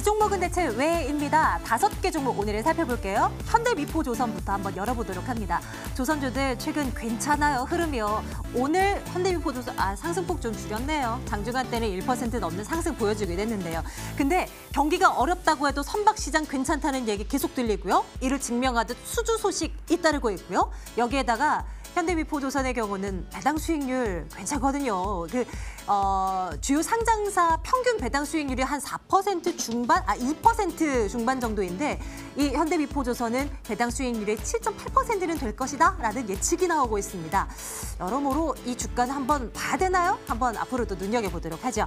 이 종목은 대체 왜입니다. 5개 종목 오늘 살펴볼게요. 현대미포조선부터 한번 열어보도록 합니다. 조선주들 최근 괜찮아요, 흐름이요. 오늘 현대미포조선 상승폭 좀 줄였네요. 장중한 때는 1% 넘는 상승 보여주게 됐는데요. 근데 경기가 어렵다고 해도 선박시장 괜찮다는 얘기 계속 들리고요. 이를 증명하듯 수주 소식 잇따르고 있고요. 여기에다가 현대미포조선의 경우는 배당 수익률 괜찮거든요. 주요 상장사 평균 배당 수익률이 한 4% 중반, 2% 중반 정도인데 이 현대미포조선은 배당 수익률의 7.8%는 될 것이다라는 예측이 나오고 있습니다. 여러모로 이 주가는 한번 봐야 되나요? 한번 앞으로도 눈여겨보도록 하죠.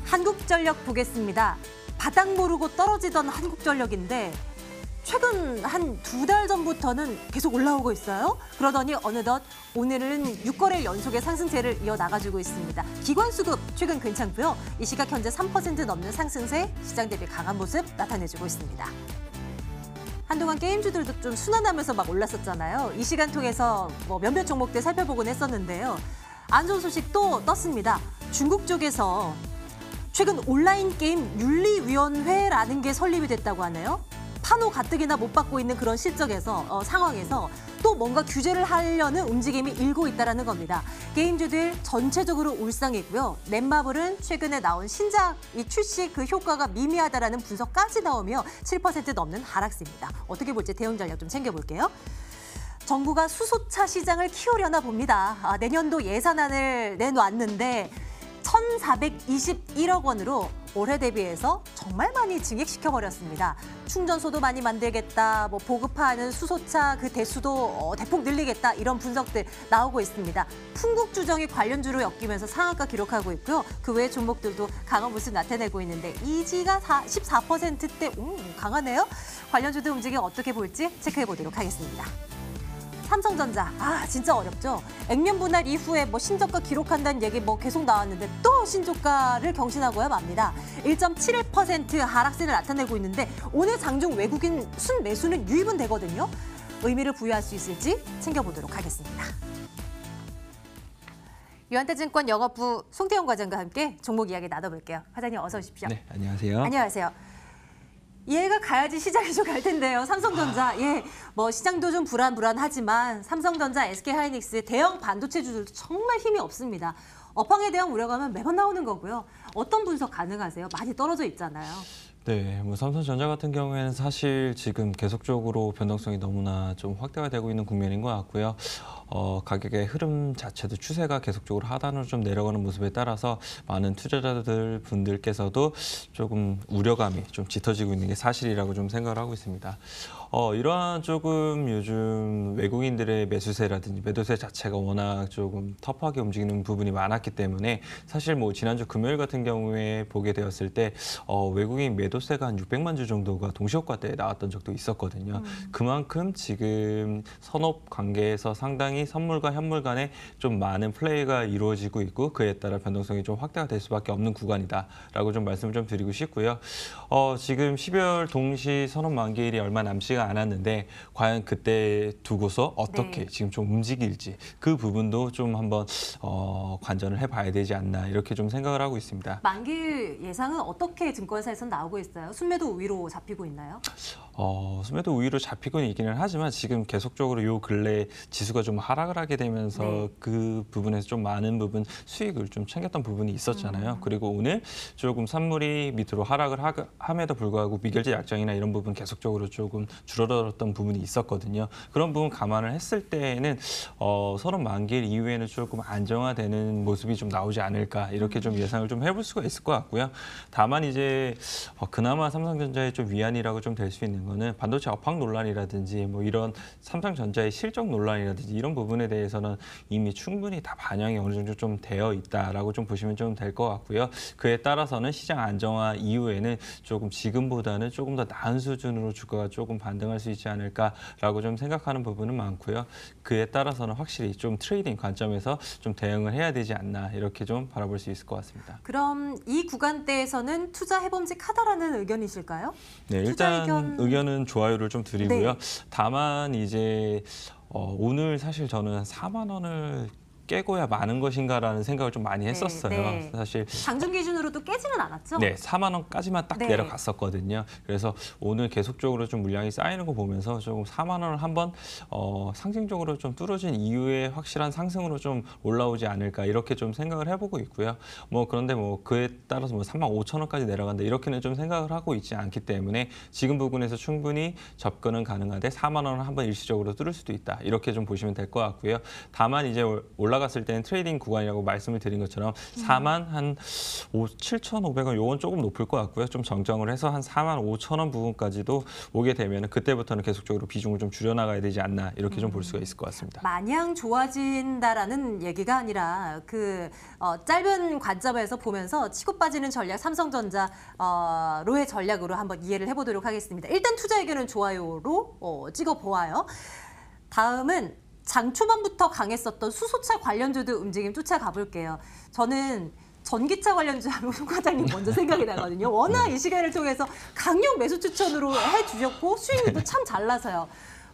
한국전력 보겠습니다. 바닥 모르고 떨어지던 한국전력인데 최근 한 2달 전부터는 계속 올라오고 있어요. 그러더니 어느덧 오늘은 6거래일 연속의 상승세를 이어나가지고 있습니다. 기관 수급 최근 괜찮고요. 이 시각 현재 3% 넘는 상승세, 시장 대비 강한 모습 나타내주고 있습니다. 한동안 게임주들도 좀 순환하면서 막 올랐었잖아요. 이 시간 통해서 몇몇 종목들 살펴보곤 했었는데요. 안 좋은 소식 또 떴습니다. 중국 쪽에서 최근 온라인 게임 윤리위원회라는 게 설립이 됐다고 하네요. 판호 가뜩이나 못 받고 있는 그런 상황에서 또 뭔가 규제를 하려는 움직임이 일고 있다는 겁니다. 게임주들 전체적으로 울상이고요. 넷마블은 최근에 나온 신작 출시 그 효과가 미미하다라는 분석까지 나오며 7% 넘는 하락세입니다. 어떻게 볼지 대응 전략 좀 챙겨볼게요. 정부가 수소차 시장을 키우려나 봅니다. 내년도 예산안을 내놨는데 1,421억 원으로 올해 대비해서 정말 많이 증액시켜버렸습니다. 충전소도 많이 만들겠다, 보급하는 수소차 그 대수도 대폭 늘리겠다 이런 분석들 나오고 있습니다. 풍국주정이 관련주로 엮이면서 상한가 기록하고 있고요. 그 외의 종목들도 강한 모습 나타내고 있는데 이지가 14%대 강하네요. 관련주들 움직임 어떻게 볼지 체크해보도록 하겠습니다. 삼성전자, 진짜 어렵죠. 액면 분할 이후에 신저가 기록한다는 얘기 계속 나왔는데 또 신저가를 경신하고야 맙니다. 1.71% 하락세를 나타내고 있는데 오늘 장중 외국인 순매수는 유입은 되거든요. 의미를 부여할 수 있을지 챙겨보도록 하겠습니다. 유한태증권 영업부 송태영 과장과 함께 종목 이야기 나눠볼게요. 과장님 어서 오십시오. 네, 안녕하세요. 안녕하세요. 이해가 가야지 시장이 좀 갈 텐데요. 삼성전자, 시장도 좀 불안하지만 삼성전자, SK하이닉스 대형 반도체주들도 정말 힘이 없습니다. 업황에 대한 우려감은 매번 나오는 거고요. 어떤 분석 가능하세요? 많이 떨어져 있잖아요. 네, 삼성전자 같은 경우에는 사실 지금 계속적으로 변동성이 너무나 좀 확대가 되고 있는 국면인 것 같고요. 가격의 흐름 자체도 추세가 계속적으로 하단으로 좀 내려가는 모습에 따라서 많은 투자자들 분들께서도 조금 우려감이 좀 짙어지고 있는 게 사실이라고 좀 생각을 하고 있습니다. 이러한 조금 요즘 외국인들의 매수세라든지 매도세 자체가 워낙 조금 터프하게 움직이는 부분이 많았기 때문에 사실 지난주 금요일 같은 경우에 보게 되었을 때 외국인 매도세가 한 600만 주 정도가 동시효과 때 나왔던 적도 있었거든요. 그만큼 지금 선업 관계에서 상당히 선물과 현물 간에 좀 많은 플레이가 이루어지고 있고 그에 따라 변동성이 좀 확대가 될 수밖에 없는 구간이다라고 좀 말씀을 좀 드리고 싶고요. 지금 12월 동시 선업 만기일이 얼마 남지가 않았는데 과연 그때 두고서 어떻게 지금 좀 움직일지 그 부분도 좀 한번 관전을 해봐야 되지 않나 이렇게 좀 생각을 하고 있습니다. 만기일 예상은 어떻게 증권사에서는 나오고 있어요? 순매도 우위로 잡히고 있나요? 순매도 우위로 잡히고는 있기는 하지만 지금 계속적으로 요 근래 지수가 좀 하락을 하게 되면서 그 부분에서 좀 많은 부분 수익을 좀 챙겼던 부분이 있었잖아요. 그리고 오늘 조금 산물이 밑으로 하락을 함에도 불구하고 미결제 약정이나 이런 부분 계속적으로 조금 줄어들었던 부분이 있었거든요. 그런 부분 감안을 했을 때에는 선업 만기일 이후에는 조금 안정화되는 모습이 좀 나오지 않을까 이렇게 좀 예상을 좀 해볼 수가 있을 것 같고요. 다만 이제 그나마 삼성전자의 좀 위안이라고 좀 될 수 있는 거는 반도체 업황 논란이라든지 이런 삼성전자의 실적 논란이라든지 이런 부분에 대해서는 이미 충분히 다 반영이 어느 정도 좀 되어 있다라고 좀 보시면 좀 될 것 같고요. 그에 따라서는 시장 안정화 이후에는 조금 지금보다는 조금 더 나은 수준으로 주가가 조금 반등할 수 있지 않을까라고 좀 생각하는 부분은 많고요. 그에 따라서는 확실히 좀 트레이딩 관점에서 좀 대응을 해야 되지 않나 이렇게 좀 바라볼 수 있을 것 같습니다. 그럼 이 구간대에서는 투자해봄직하다라는 의견이실까요? 네, 일단 의견은 좋아요를 좀 드리고요. 다만 이제 오늘 사실 저는 4만 원을 깨고야 마는 것인가라는 생각을 좀 많이 했었어요. 네. 사실 장중 기준으로도 깨지는 않았죠? 네, 4만 원까지만 딱 네. 내려갔었거든요. 그래서 오늘 계속적으로 좀 물량이 쌓이는 거 보면서 조금 4만 원을 한번 상징적으로 좀 뚫어진 이후에 확실한 상승으로 좀 올라오지 않을까 이렇게 좀 생각을 해보고 있고요. 뭐 그런데 뭐 그에 따라서 뭐 3만 5천 원까지 내려간다 이렇게는 좀 생각을 하고 있지 않기 때문에 지금 부분에서 충분히 접근은 가능한데 4만 원을 한번 일시적으로 뚫을 수도 있다 이렇게 좀 보시면 될 것 같고요. 다만 이제 올라갔을 때는 트레이딩 구간이라고 말씀을 드린 것처럼 4만 한 7,500원 요건 조금 높을 것 같고요. 좀 정정을 해서 한 4만 5천 원 부분까지도 오게 되면 그때부터는 계속적으로 비중을 좀 줄여나가야 되지 않나 이렇게 좀 볼 수가 있을 것 같습니다. 마냥 좋아진다라는 얘기가 아니라 짧은 관점에서 보면서 치고 빠지는 전략 삼성전자 로의 전략으로 한번 이해를 해보도록 하겠습니다. 일단 투자 의견은 좋아요로 찍어보아요. 다음은 장 초반부터 강했었던 수소차 관련주들 움직임 쫓아가 볼게요. 저는 전기차 관련주 하면 송 과장님 먼저 생각이 나거든요. 워낙 이 시간을 통해서 강력 매수 추천으로 해주셨고 수익률도 참 잘 나서요.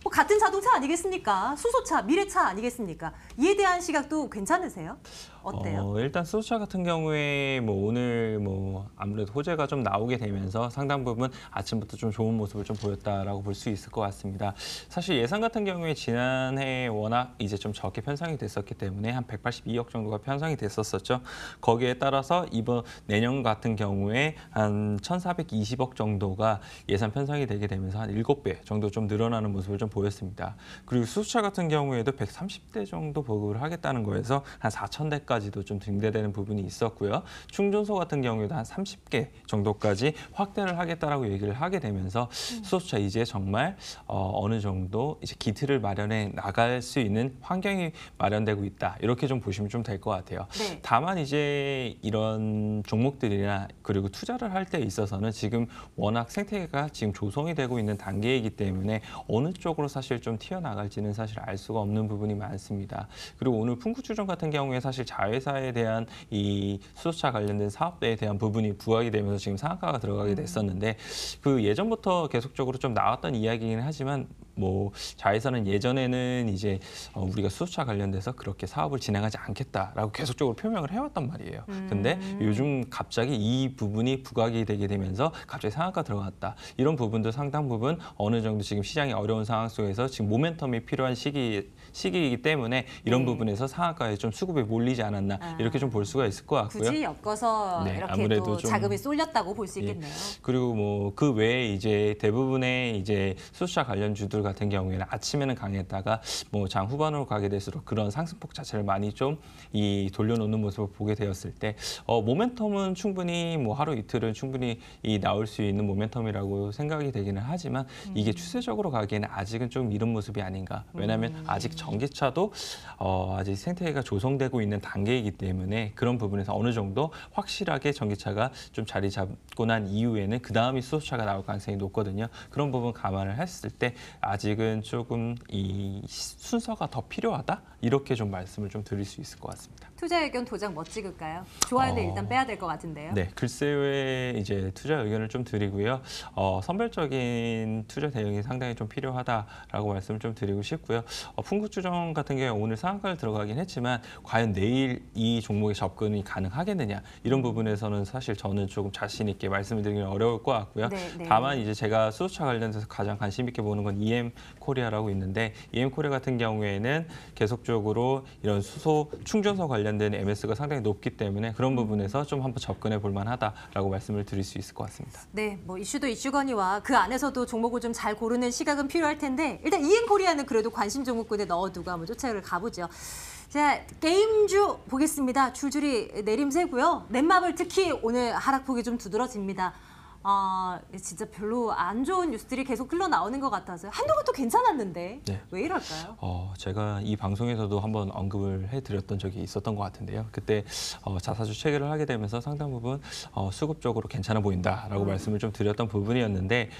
뭐 같은 자동차 아니겠습니까? 수소차, 미래차 아니겠습니까? 이에 대한 시각도 괜찮으세요? 어때요? 일단 수소차 같은 경우에 뭐 오늘 뭐 아무래도 호재가 좀 나오게 되면서 상당 부분 아침부터 좀 좋은 모습을 좀 보였다라고 볼 수 있을 것 같습니다. 사실 예상 같은 경우에 지난해 워낙 이제 좀 적게 편성이 됐었기 때문에 한 182억 정도가 편성이 됐었었죠. 거기에 따라서 이번 내년 같은 경우에 한 1,420억 정도가 예산 편성이 되게 되면서 한 7배 정도 좀 늘어나는 모습을 좀 보였습니다. 그리고 수소차 같은 경우에도 130대 정도 보급을 하겠다는 거에서 한 4,000대까지도 좀 증대되는 부분이 있었고요. 충전소 같은 경우에도 한 30개 정도까지 확대를 하겠다라고 얘기를 하게 되면서 수소차 이제 정말 어느 정도 이제 기틀을 마련해 나갈 수 있는 환경이 마련되고 있다. 이렇게 좀 보시면 좀 될 것 같아요. 네. 다만 이제 이런 종목들이나 그리고 투자를 할 때 있어서는 지금 워낙 생태계가 지금 조성이 되고 있는 단계이기 때문에 어느 쪽으로 사실 좀 튀어나갈지는 사실 알 수가 없는 부분이 많습니다. 그리고 오늘 풍구주점 같은 경우에 사실 자회사에 대한 이 수소차 관련된 사업대에 대한 부분이 부각이 되면서 지금 상한가가 들어가게 됐었는데 그 예전부터 계속적으로 좀 나왔던 이야기이긴 하지만 뭐 자회사는 예전에는 이제 우리가 수소차 관련돼서 그렇게 사업을 진행하지 않겠다라고 계속적으로 표명을 해왔단 말이에요. 근데 요즘 갑자기 이 부분이 부각이 되게 되면서 갑자기 상한가 들어갔다. 이런 부분도 상당 부분 어느 정도 지금 시장이 어려운 상황 속에서 지금 모멘텀이 필요한 시기이기 때문에 이런 부분에서 상한가에 좀 수급이 몰리지 않았나 이렇게 좀 볼 수가 있을 것 같고요. 굳이 엮어서 네, 이렇게 아무래도 또 좀 자금이 쏠렸다고 볼 수 있겠네요. 그리고 뭐 그 외에 이제 대부분의 이제 수소차 관련주들 같은 경우에는 아침에는 강했다가 뭐 장 후반으로 가게 될수록 그런 상승폭 자체를 많이 좀 돌려놓는 모습을 보게 되었을 때 모멘텀은 충분히 뭐 하루 이틀은 충분히 나올 수 있는 모멘텀이라고 생각이 되기는 하지만 이게 추세적으로 가기에는 아직은 좀 이른 모습이 아닌가. 왜냐하면 아직 전기차도 아직 생태계가 조성되고 있는 단계이기 때문에 그런 부분에서 어느 정도 확실하게 전기차가 좀 자리 잡고 난 이후에는 그 다음이 수소차가 나올 가능성이 높거든요. 그런 부분 감안을 했을 때 아직은 조금 이 순서가 더 필요하다? 이렇게 좀 말씀을 좀 드릴 수 있을 것 같습니다. 투자 의견 도장 뭐 찍을까요? 좋아요는 일단 빼야 될 것 같은데요. 네, 글쎄요에 이제 투자 의견을 좀 드리고요. 선별적인 투자 대응이 상당히 좀 필요하다라고 말씀을 좀 드리고 싶고요. 풍구주점 같은 경우에 오늘 상한가를 들어가긴 했지만 과연 내일 이 종목에 접근이 가능하겠느냐 이런 부분에서는 사실 저는 조금 자신 있게 말씀을 드리기는 어려울 것 같고요. 네. 다만 이제 제가 수소차 관련돼서 가장 관심 있게 보는 건 EM 코리아라고 있는데 EM 코리아 같은 경우에는 계속적으로 이런 수소 충전소 관련된 MS가 상당히 높기 때문에 그런 부분에서 좀 한번 접근해 볼 만하다라고 말씀을 드릴 수 있을 것 같습니다. 네, 뭐 이슈도 이슈거니와 그 안에서도 종목을 좀 잘 고르는 시각은 필요할 텐데 일단 EM코리아는 그래도 관심 종목군에 넣어두고 한번 쫓아를 가보죠. 자, 게임주 보겠습니다. 줄줄이 내림세고요. 넷마블 특히 오늘 하락폭이 좀 두드러집니다. 진짜 별로 안 좋은 뉴스들이 계속 흘러나오는 것 같아서요. 한동안 또 괜찮았는데 네. 왜 이럴까요? 제가 이 방송에서도 한번 언급을 해드렸던 적이 있었던 것 같은데요. 그때 자사주 체결을 하게 되면서 상당 부분 수급적으로 괜찮아 보인다라고 말씀을 좀 드렸던 부분이었는데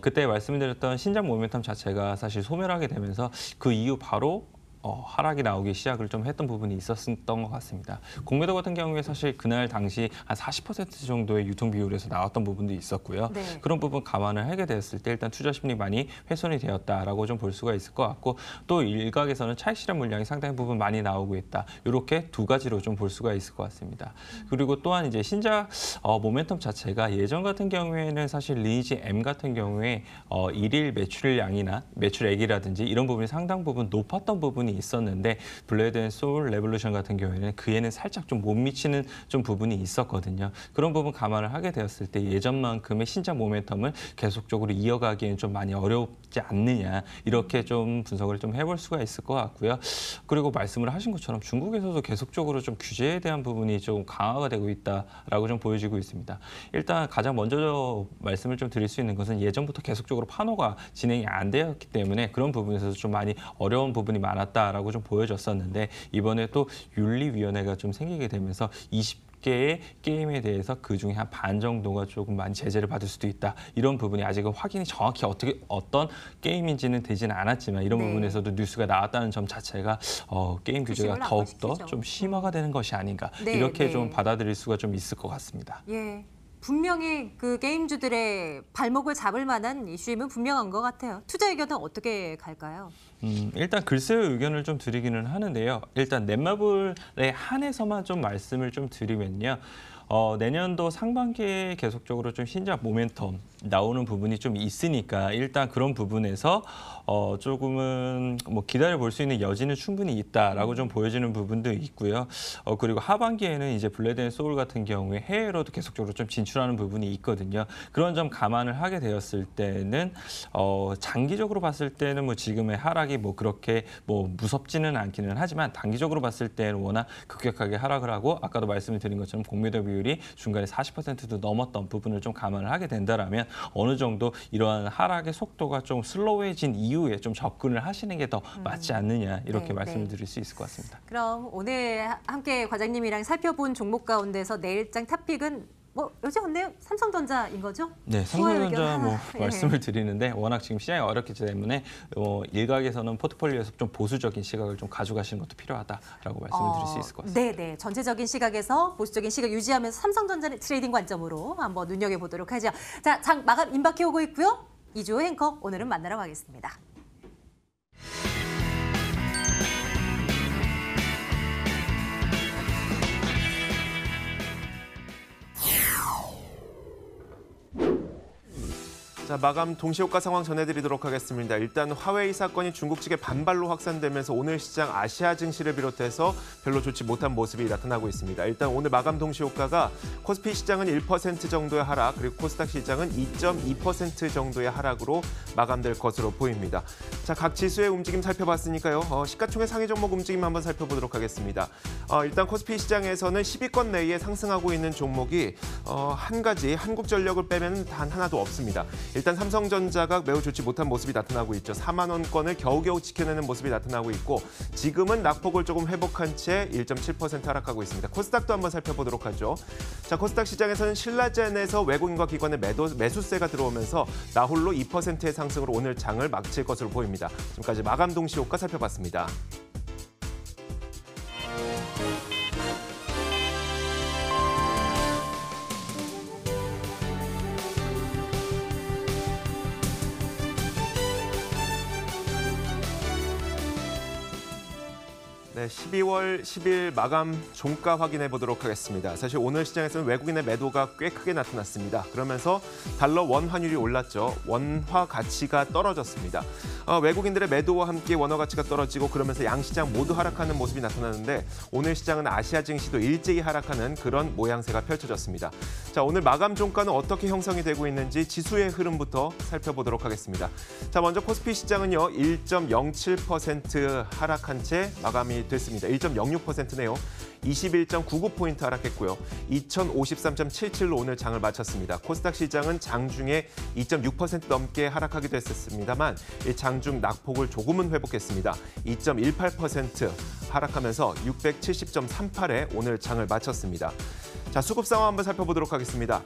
그때 말씀드렸던 신작 모멘텀 자체가 사실 소멸하게 되면서 그 이후 바로 하락이 나오기 시작을 좀 했던 부분이 있었던 것 같습니다. 공매도 같은 경우에 사실 그날 당시 한 40% 정도의 유통 비율에서 나왔던 부분도 있었고요. 네. 그런 부분 감안을 하게 되었을 때 일단 투자 심리 많이 훼손이 되었다라고 좀 볼 수가 있을 것 같고 또 일각에서는 차익 실현 물량이 상당히 부분 많이 나오고 있다. 이렇게 두 가지로 좀 볼 수가 있을 것 같습니다. 그리고 또한 이제 신작 모멘텀 자체가 예전 같은 경우에는 사실 리니지 M 같은 경우에 일일 매출량이나 매출액이라든지 이런 부분이 상당 부분 높았던 부분이 있었는데 블레이드 앤 소울 레볼루션 같은 경우에는 그에는 살짝 좀 못 미치는 좀 부분이 있었거든요. 그런 부분 감안을 하게 되었을 때 예전만큼의 신작 모멘텀을 계속적으로 이어가기에는 좀 많이 어렵지 않느냐 이렇게 좀 분석을 좀 해볼 수가 있을 것 같고요. 그리고 말씀을 하신 것처럼 중국에서도 계속적으로 좀 규제에 대한 부분이 좀 강화가 되고 있다라고 좀 보여지고 있습니다. 일단 가장 먼저 말씀을 좀 드릴 수 있는 것은 예전부터 계속적으로 판호가 진행이 안 되었기 때문에 그런 부분에서 좀 많이 어려운 부분이 많았다라고 좀 보여졌었는데 이번에 또 윤리위원회가 좀 생기게 되면서 20개의 게임에 대해서 그중에 한 반 정도가 조금 많이 제재를 받을 수도 있다. 이런 부분이 아직은 확인이 정확히 어떤 게임인지는 되지는 않았지만 이런 네. 부분에서도 뉴스가 나왔다는 점 자체가 게임 규제가 수심을 더욱더 악화시키죠. 좀 심화가 되는 것이 아닌가. 네, 이렇게 네. 좀 받아들일 수가 좀 있을 것 같습니다. 예. 분명히 그 게임주들의 발목을 잡을 만한 이슈임은 분명한 것 같아요. 투자 의견은 어떻게 갈까요? 일단 글쎄의 의견을 좀 드리기는 하는데요. 일단 넷마블에 한해서만 좀 말씀을 좀 드리면요. 내년도 상반기에 계속적으로 좀 신작 모멘텀 나오는 부분이 좀 있으니까 일단 그런 부분에서 조금은 뭐 기다려 볼 수 있는 여지는 충분히 있다라고 좀 보여지는 부분도 있고요. 그리고 하반기에는 이제 블레이드 앤 소울 같은 경우에 해외로도 계속적으로 좀 진출하는 부분이 있거든요. 그런 점 감안을 하게 되었을 때는 장기적으로 봤을 때는 뭐 지금의 하락이 뭐 그렇게 뭐 무섭지는 않기는 하지만 단기적으로 봤을 때는 워낙 급격하게 하락을 하고 아까도 말씀을 드린 것처럼 공매도 비율이 중간에 40%도 넘었던 부분을 좀 감안을 하게 된다라면 어느 정도 이러한 하락의 속도가 좀 슬로우해진 이후에 좀 접근을 하시는 게 더 맞지 않느냐 이렇게 네, 말씀을 네. 드릴 수 있을 것 같습니다. 그럼 오늘 함께 과장님이랑 살펴본 종목 가운데서 내일장 탑픽은 뭐 요즘 없네요. 삼성전자인 거죠? 네, 수월 의견 삼성전자 뭐 하나. 예. 말씀을 드리는데 워낙 지금 시장이 어렵기 때문에 일각에서는 포트폴리오에서 좀 보수적인 시각을 좀 가져가시는 것도 필요하다라고 말씀을 드릴 수 있을 것 같습니다. 네. 전체적인 시각에서 보수적인 시각 유지하면서 삼성전자의 트레이딩 관점으로 한번 눈여겨보도록 하죠. 자, 장 마감 임박해 오고 있고요. 이주호 앵커 오늘은 만나러 가겠습니다. 자, 마감 동시효과 상황 전해드리도록 하겠습니다. 일단 화웨이 사건이 중국 측의 반발로 확산되면서 오늘 시장 아시아 증시를 비롯해서 별로 좋지 못한 모습이 나타나고 있습니다. 일단 오늘 마감 동시효과가 코스피 시장은 1% 정도의 하락, 그리고 코스닥 시장은 2.2% 정도의 하락으로 마감될 것으로 보입니다. 자, 각 지수의 움직임 살펴봤으니까요. 시가총액 상위 종목 움직임 한번 살펴보도록 하겠습니다. 일단 코스피 시장에서는 10위권 내에 상승하고 있는 종목이 한 가지 한국전력을 빼면 단 하나도 없습니다. 일단 삼성전자가 매우 좋지 못한 모습이 나타나고 있죠. 4만 원권을 겨우겨우 지켜내는 모습이 나타나고 있고 지금은 낙폭을 조금 회복한 채 1.7% 하락하고 있습니다. 코스닥도 한번 살펴보도록 하죠. 자, 코스닥 시장에서는 신라젠에서 외국인과 기관의 매수세가 들어오면서 나홀로 2%의 상승으로 오늘 장을 마칠 것으로 보입니다. 지금까지 마감 동시 효과 살펴봤습니다. 네, 12월 10일 마감 종가 확인해 보도록 하겠습니다. 사실 오늘 시장에서는 외국인의 매도가 꽤 크게 나타났습니다. 그러면서 달러 원 환율이 올랐죠. 원화 가치가 떨어졌습니다. 외국인들의 매도와 함께 원화 가치가 떨어지고 그러면서 양시장 모두 하락하는 모습이 나타나는데 오늘 시장은 아시아 증시도 일제히 하락하는 그런 모양새가 펼쳐졌습니다. 자, 오늘 마감 종가는 어떻게 형성이 되고 있는지 지수의 흐름부터 살펴보도록 하겠습니다. 자, 먼저 코스피 시장은요. 1.07% 하락한 채 마감이 됐습니다. 1.06%네요. 21.99포인트 하락했고요. 2053.77로 오늘 장을 마쳤습니다. 코스닥 시장은 장중에 2.6% 넘게 하락하기도 했었습니다만 이 장중 낙폭을 조금은 회복했습니다. 2.18% 하락하면서 670.38에 오늘 장을 마쳤습니다. 자, 수급 상황 한번 살펴보도록 하겠습니다.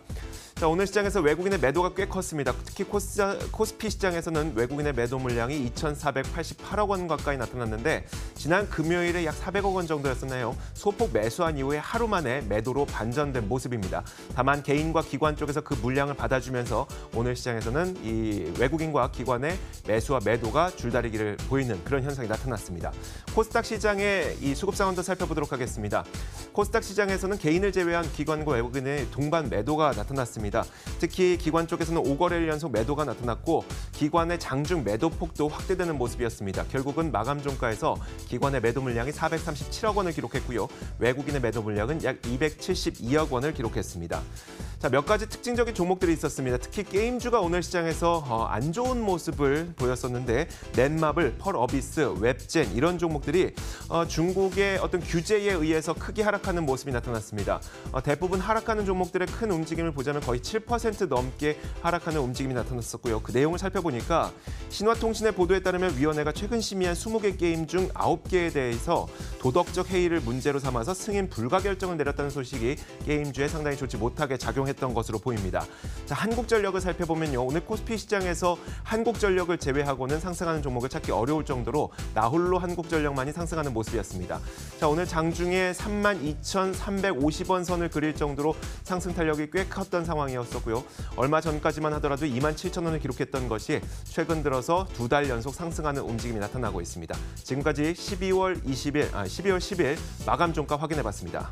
자, 오늘 시장에서 외국인의 매도가 꽤 컸습니다. 특히 코스피 시장에서는 외국인의 매도 물량이 2,488억 원 가까이 나타났는데 지난 금요일에 약 400억 원 정도였었나요? 소폭 매수한 이후에 하루 만에 매도로 반전된 모습입니다. 다만 개인과 기관 쪽에서 그 물량을 받아주면서 오늘 시장에서는 이 외국인과 기관의 매수와 매도가 줄다리기를 보이는 그런 현상이 나타났습니다. 코스닥 시장의 이 수급 상황도 살펴보도록 하겠습니다. 코스닥 시장에서는 개인을 제외한 기관과 외국인의 동반 매도가 나타났습니다. 특히 기관 쪽에서는 5거래일 연속 매도가 나타났고 기관의 장중 매도폭도 확대되는 모습이었습니다. 결국은 마감 종가에서 기관의 매도 물량이 437억 원을 기록했고요. 외국인의 매도 물량은 약 272억 원을 기록했습니다. 자, 몇 가지 특징적인 종목들이 있었습니다. 특히 게임주가 오늘 시장에서 안 좋은 모습을 보였었는데 넷마블, 펄어비스, 웹젠 이런 종목들이 중국의 어떤 규제에 의해서 크게 하락하는 모습이 나타났습니다. 대부분 하락하는 종목들의 큰 움직임을 보자면 거의 7% 넘게 하락하는 움직임이 나타났었고요. 그 내용을 살펴보니까 신화통신의 보도에 따르면 위원회가 최근 심의한 20개 게임 중 9개에 대해서 도덕적 해이를 문제로 삼아서 승인 불가 결정을 내렸다는 소식이 게임주에 상당히 좋지 못하게 작용했던 것으로 보입니다. 자, 한국전력을 살펴보면요. 오늘 코스피 시장에서 한국전력을 제외하고는 상승하는 종목을 찾기 어려울 정도로 나홀로 한국전력만이 상승하는 모습이었습니다. 자, 오늘 장중에 32,350원 선을 그릴 정도로 상승 탄력이 꽤 컸던 상황이었었고요. 얼마 전까지만 하더라도 27,000원을 기록했던 것이 최근 들어서 2달 연속 상승하는 움직임이 나타나고 있습니다. 지금까지 12월 10일 마감 종가 확인해봤습니다.